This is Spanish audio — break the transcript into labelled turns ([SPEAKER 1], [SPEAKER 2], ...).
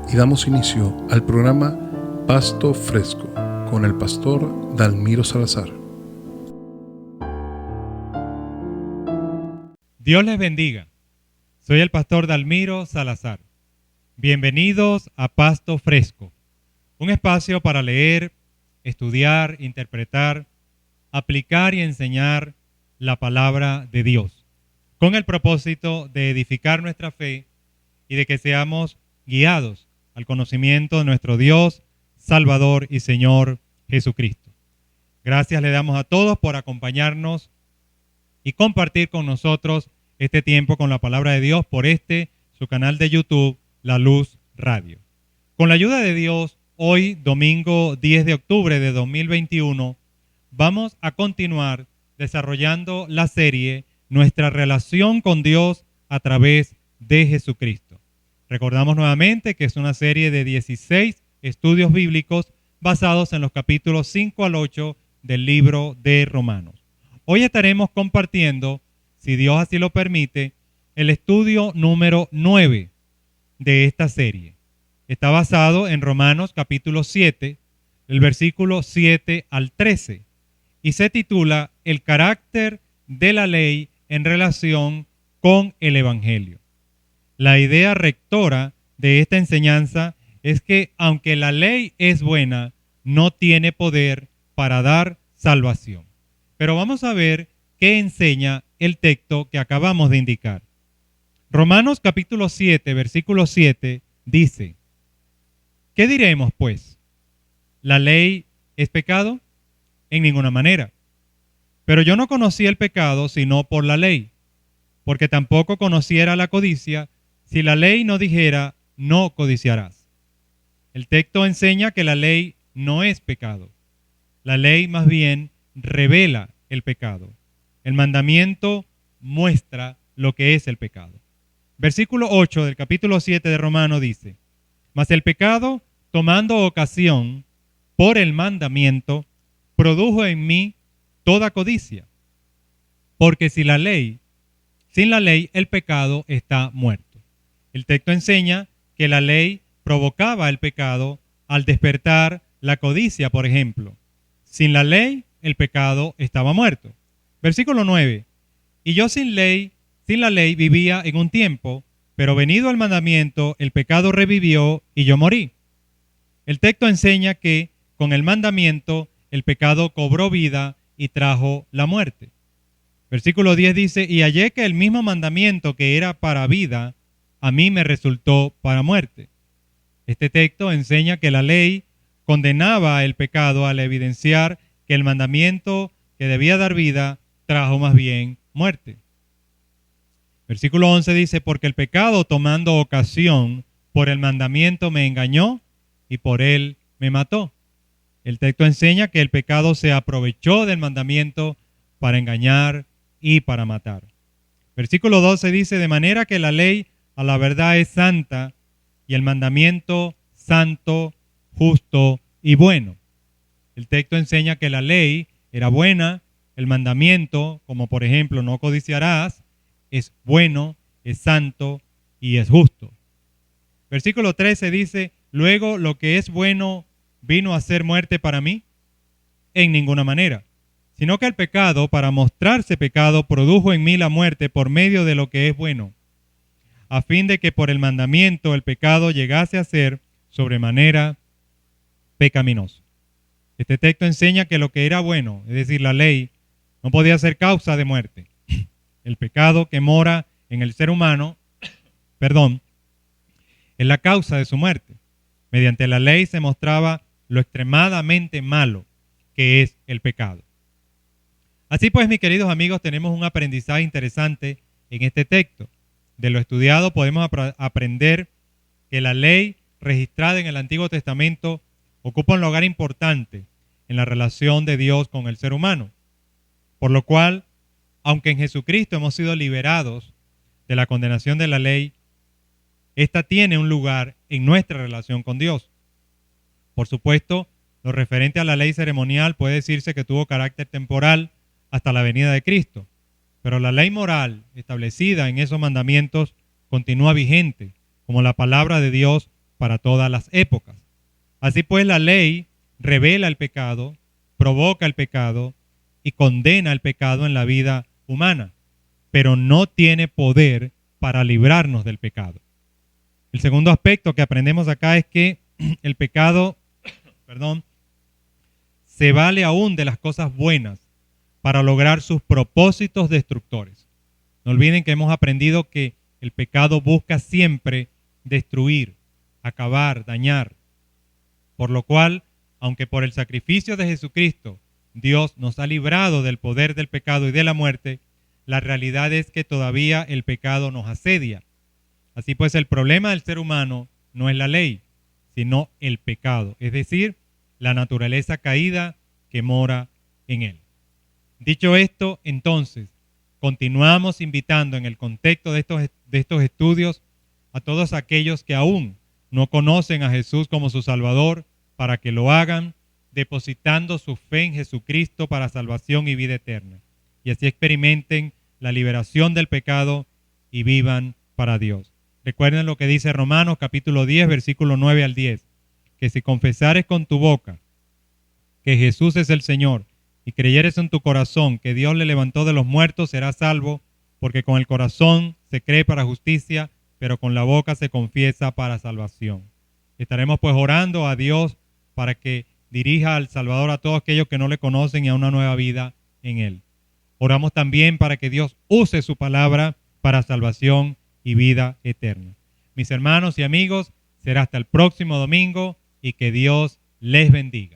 [SPEAKER 1] y damos inicio al programa Pasto Fresco con el pastor Dalmiro Salazar.
[SPEAKER 2] Dios les bendiga. Soy el pastor Dalmiro Salazar. Bienvenidos a Pasto Fresco, un espacio para leer, estudiar, interpretar, aplicar y enseñar la palabra de Dios, con el propósito de edificar nuestra fe y de que seamos guiados al conocimiento de nuestro Dios, Salvador y Señor Jesucristo. Gracias le damos a todos por acompañarnos y compartir con nosotros este tiempo con la palabra de Dios por su canal de YouTube, La Luz Radio. Con la ayuda de Dios, hoy, domingo 10 de octubre de 2021, vamos a continuar desarrollando la serie Nuestra relación con Dios a través de Jesucristo. Recordamos nuevamente que es una serie de 16 estudios bíblicos basados en los capítulos 5 al 8 del libro de Romanos. Hoy estaremos compartiendo, si Dios así lo permite, el estudio número 9 de esta serie. Está basado en Romanos capítulo 7, el versículo 7 al 13, y se titula El carácter de la ley en relación con el Evangelio. La idea rectora de esta enseñanza es que aunque la ley es buena, no tiene poder para dar salvación. Pero vamos a ver qué enseña el texto que acabamos de indicar. Romanos capítulo 7, versículo 7 dice: ¿qué diremos pues? ¿La ley es pecado? En ninguna manera. Pero yo no conocí el pecado sino por la ley, porque tampoco conociera la codicia si la ley no dijera no codiciarás. El texto enseña que la ley no es pecado. La ley más bien revela el pecado. El mandamiento muestra lo que es el pecado. Versículo 8 del capítulo 7 de Romanos dice: mas el pecado, tomando ocasión por el mandamiento, produjo en mí toda codicia. Porque sin la ley el pecado está muerto. El texto enseña que la ley provocaba el pecado al despertar la codicia, por ejemplo. Sin la ley, el pecado estaba muerto. Versículo 9. Y yo sin la ley vivía en un tiempo, pero venido el mandamiento, el pecado revivió y yo morí. El texto enseña que con el mandamiento el pecado cobró vida y trajo la muerte. Versículo 10 dice: y hallé que el mismo mandamiento que era para vida, a mí me resultó para muerte. Este texto enseña que la ley condenaba el pecado al evidenciar que el mandamiento que debía dar vida trajo más bien muerte. Versículo 11 dice: porque el pecado, tomando ocasión por el mandamiento, me engañó y por él me mató. El texto enseña que el pecado se aprovechó del mandamiento para engañar y para matar. Versículo 12 dice: de manera que la ley a la verdad es santa y el mandamiento santo, justo y bueno. El texto enseña que la ley era buena, el mandamiento, como por ejemplo no codiciarás, es bueno, es santo y es justo. Versículo 13 dice: luego lo que es bueno vino a ser muerte para mí. En ninguna manera, sino que el pecado, para mostrarse pecado, produjo en mí la muerte por medio de lo que es bueno, a fin de que por el mandamiento el pecado llegase a ser sobremanera pecaminoso. Este texto enseña que lo que era bueno, es decir, la ley, no podía ser causa de muerte. El pecado que mora en el ser humano, es la causa de su muerte. Mediante la ley se mostraba lo extremadamente malo que es el pecado. Así pues, mis queridos amigos, tenemos un aprendizaje interesante en este texto. De lo estudiado podemos aprender que la ley registrada en el Antiguo Testamento ocupa un lugar importante en la relación de Dios con el ser humano. Por lo cual, aunque en Jesucristo hemos sido liberados de la condenación de la ley, esta tiene un lugar en nuestra relación con Dios. Por supuesto, lo referente a la ley ceremonial puede decirse que tuvo carácter temporal hasta la venida de Cristo, pero la ley moral establecida en esos mandamientos continúa vigente, como la palabra de Dios para todas las épocas. Así pues, la ley revela el pecado, provoca el pecado y condena el pecado en la vida humana, pero no tiene poder para librarnos del pecado. El segundo aspecto que aprendemos acá es que el pecado, se vale aún de las cosas buenas para lograr sus propósitos destructores. No olviden que hemos aprendido que el pecado busca siempre destruir, acabar, dañar. Por lo cual, aunque por el sacrificio de Jesucristo Dios nos ha librado del poder del pecado y de la muerte, la realidad es que todavía el pecado nos asedia. Así pues, el problema del ser humano no es la ley, sino el pecado, es decir, la naturaleza caída que mora en él. Dicho esto, entonces, continuamos invitando en el contexto de estos estudios a todos aquellos que aún no conocen a Jesús como su Salvador para que lo hagan, depositando su fe en Jesucristo para salvación y vida eterna. Y así experimenten la liberación del pecado y vivan para Dios. Recuerden lo que dice Romanos capítulo 10, versículo 9 al 10, que si confesares con tu boca que Jesús es el Señor y creyeres en tu corazón que Dios le levantó de los muertos, serás salvo, porque con el corazón se cree para justicia, pero con la boca se confiesa para salvación. Estaremos pues orando a Dios para que dirija al Salvador a todos aquellos que no le conocen y a una nueva vida en Él. Oramos también para que Dios use su palabra para salvación y vida eterna. Mis hermanos y amigos, será hasta el próximo domingo y que Dios les bendiga.